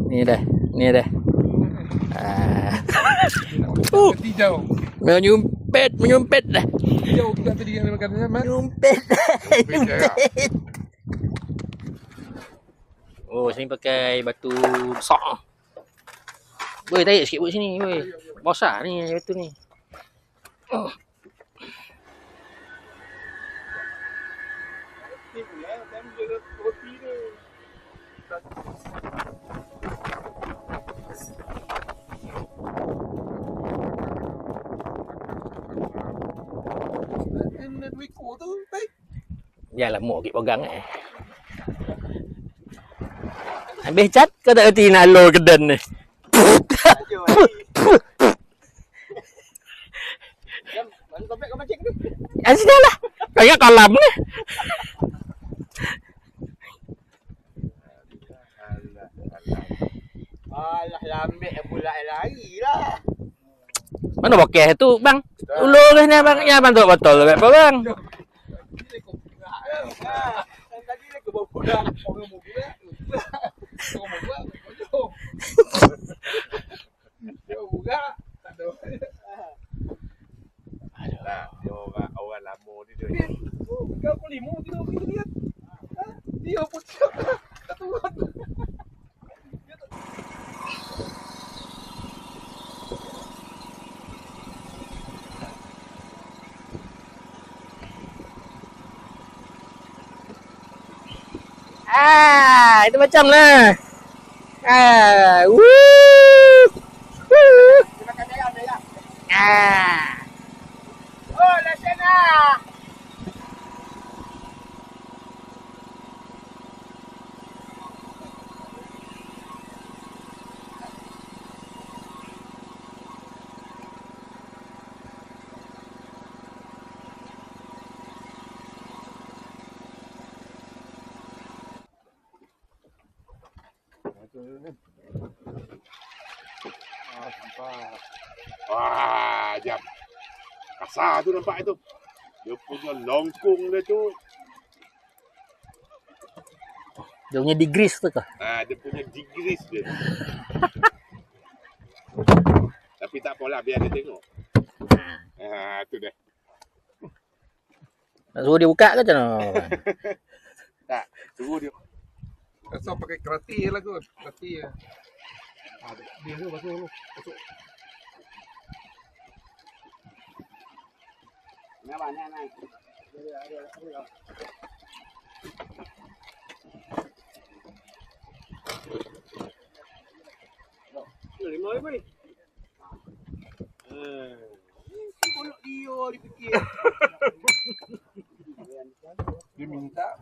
Ni dah. Menyumpet dah. Hijau kita tadi yang makan sama. Menyumpet. Oh, sini pakai batu besar. Boleh tarik sikit buat sini, weh. Besar ni batu ni. Oh. Yalah mau kita pegang Habis cat kau tak erti nak lo kedan ni. Asal lah. Kayak kolam ni. Alah lambik pula lari lah. Mana bokeh tu, bang? Ulur ni abang, ya abang tu botol apa bang? Tadi nak ke bawah orang mau buat. Dia buka tak ada. Nah, dia orang lama ni dia. Kau pun limu tu lihat. Dia pun tak turun. Itu macam lah. Woo. Oh, dah sana. Wah, jap. Kasar tu nampak itu. Dia punya longkung dia tu. Dia punya digris tu kah? Dia punya digris dia. Tapi tak apalah, biar dia tengok. Tu dia. Nak suruh dia buka ke macam mana? Tak, suruh dia. Asal pakai kerati lah kot. Kerati ya. Dia tu masuk. Nah. Lima ribu ni. Kolok dia dipikir. Dia minta.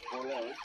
Boleh.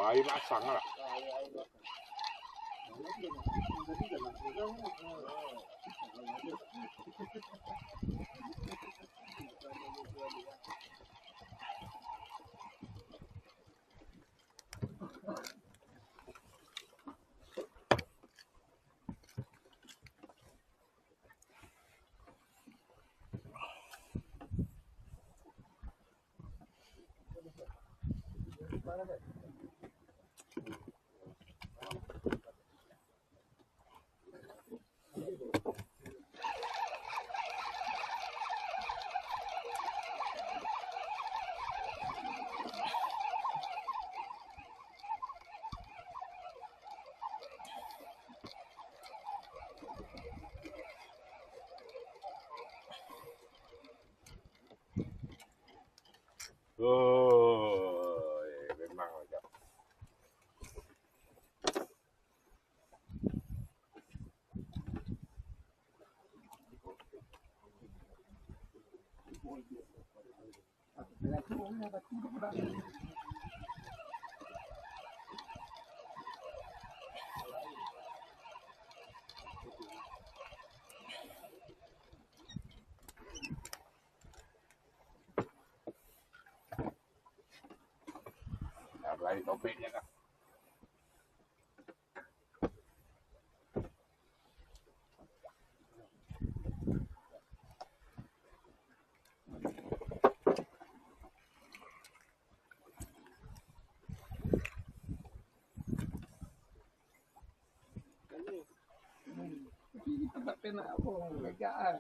Air pasang lah. Memang macam. Cari topiknya kan. Kita tak penak apa, lega ah.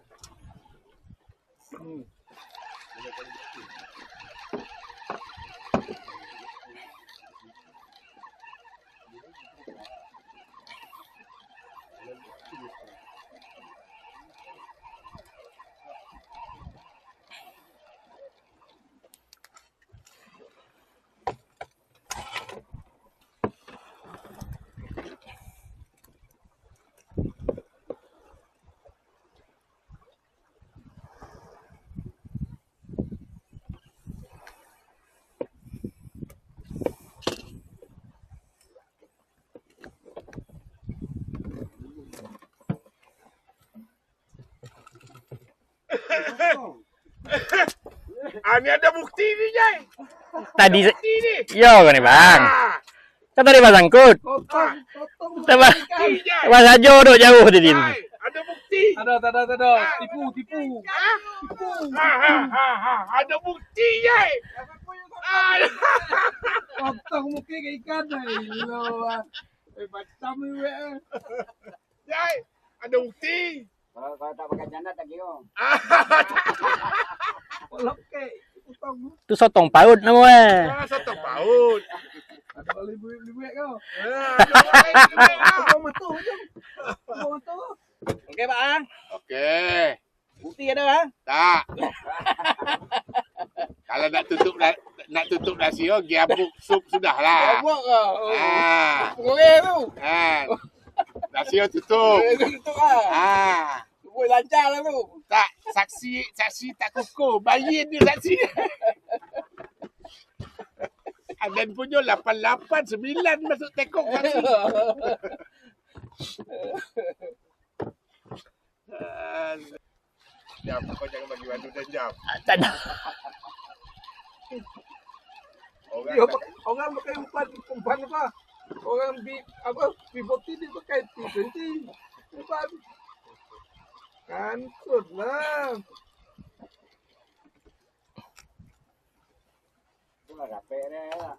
Ini ada bukti ni, Jai. Tadi Bukti ni. yo kan ni bang. Kan tadi bang sangkut. Potong. Tambah Bukti, Jai. Mas Ajo duk jauh tadi. Jai, ada bukti. Tak ada. Tipu. Ada bukti, Jai. Potong muka ke ikan lo. Macam ni weh. Jai, ada bukti. Kalau tak pakai janda tak kira. Polok ke. Potong. Tu sotong paut nama. Satu paut. Ada boleh buat kau. Ada Matu je. Matu. Okey, Bang. Okey. Bukti ada, Bang? Tak. Kalau nak tutup rahsia, giabuk sup sudahlah. Buat kau. Boleh tu. Rahsia tutup. Tutup ah. Buat lancar lah tu. Tak, saksi tak kukuh. Bayin dia saksi. Dan punya 8, 9 masuk tekok saksi. Jam, kau jangan bagi bandu dan jam. Tak ada. Orang pakai umpan apa? Orang B40 dia pakai T20. Umpan. Kantut lah. Itulah rapek dia.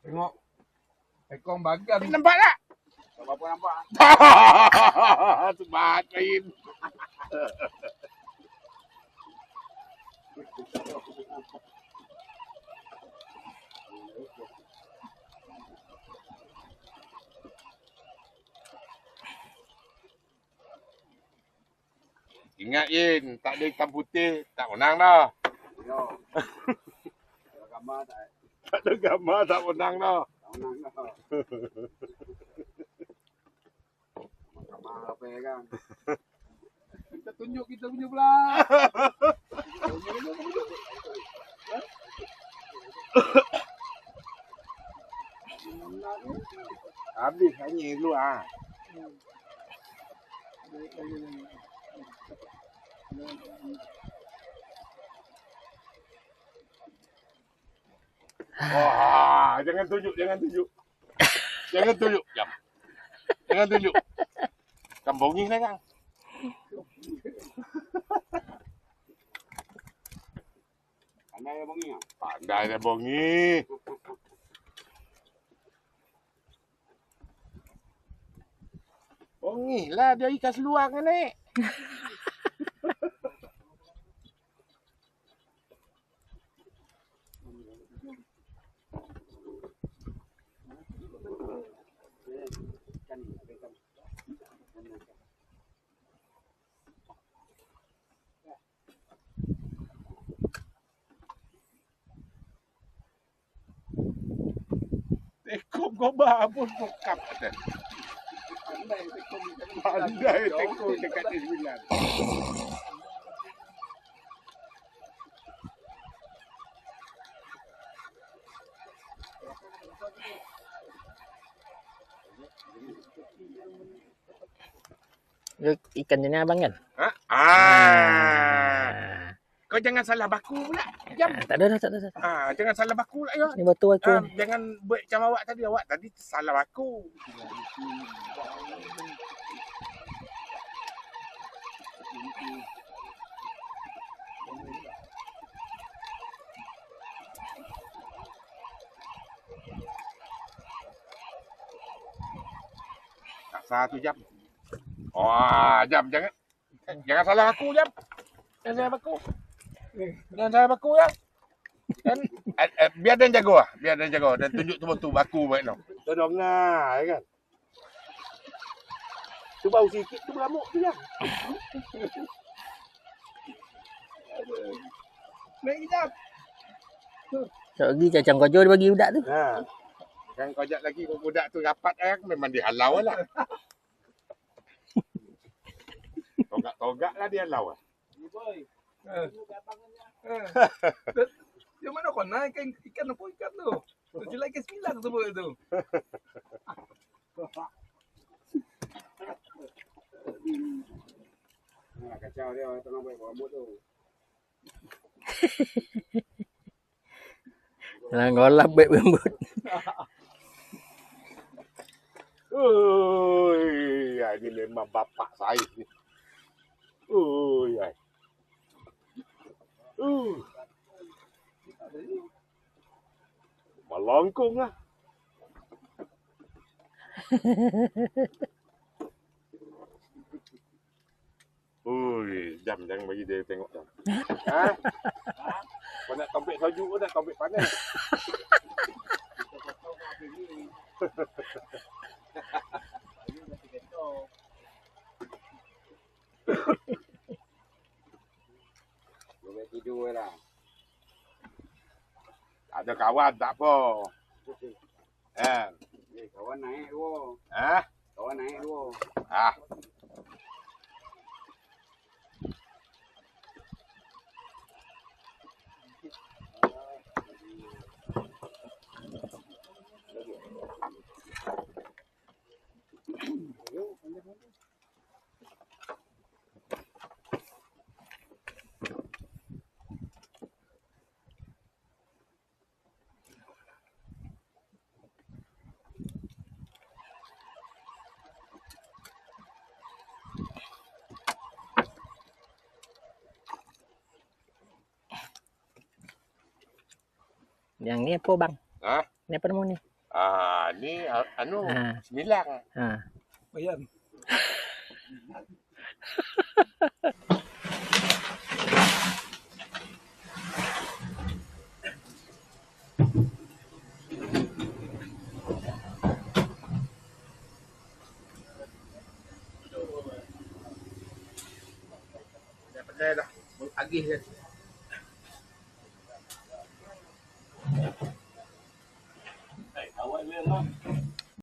Tengok. Ekong bagan. Nampak tak? Tak apa nampak. Sebat main. Ingat Yin, tak ada hitam putih, tak menang dah. Yo. Kalau gambar tak Tak ada gambar, tak menang dah. menang dah. Gambar apa ya kan? Kita tunjuk kita punya pula. Habis hanya dulu ah. Wah, jangan tunjuk. Jangan tunjuk, jam. Jangan tunjuk. Kambongi lah, Kang. Pandai ya bongi. Pandai dah bongi. Bongi lah, dia ikan seluar kan, Nek. Tekuk gobak pun pokap kata. Pandai tekuk dekat T9. Ikan jenis abang kan? Ha? Ah. kau jangan salah baku pula. Jam. Tak ada dah, tak ada dah. Jangan salah baku pula ya. Ni batu aku. Jangan buat macam awak tadi salah baku. Satu jam. Jam jangan salah aku jam. Jangan salah aku. Jangan salah aku ya. Kan biar dia jaga dan tunjuk tu baku baik no. Tolong ya kan. Tu bau sikit tu beramuk tu jam. Naik jam. Tak lagi cacang kojo dia bagi budak tu. Kan kau ajak lagi budak tu rapat memang dihalau lah. Togak lah dia halau. Dia mana kau naik ikan apa ikan tu? Tu jelai ikan sembilan tu sebut tu. Kacau dia tengah buat rambut tu. Jangan golap baik rambut. Ini memang bapak saya ni. Melongkung lah. Jam jangan bagi dia tengok jam. Kau nak topik salju ke nak topik panas? Boleh tidur lah. Ada kawan tak apa. Kawan naik dua. Kawan naik dua. Yang ni apa bang? Ni apa nama ni? Ni sembilan. Bayan. Dah pandai dah. Agih kan. Awak memang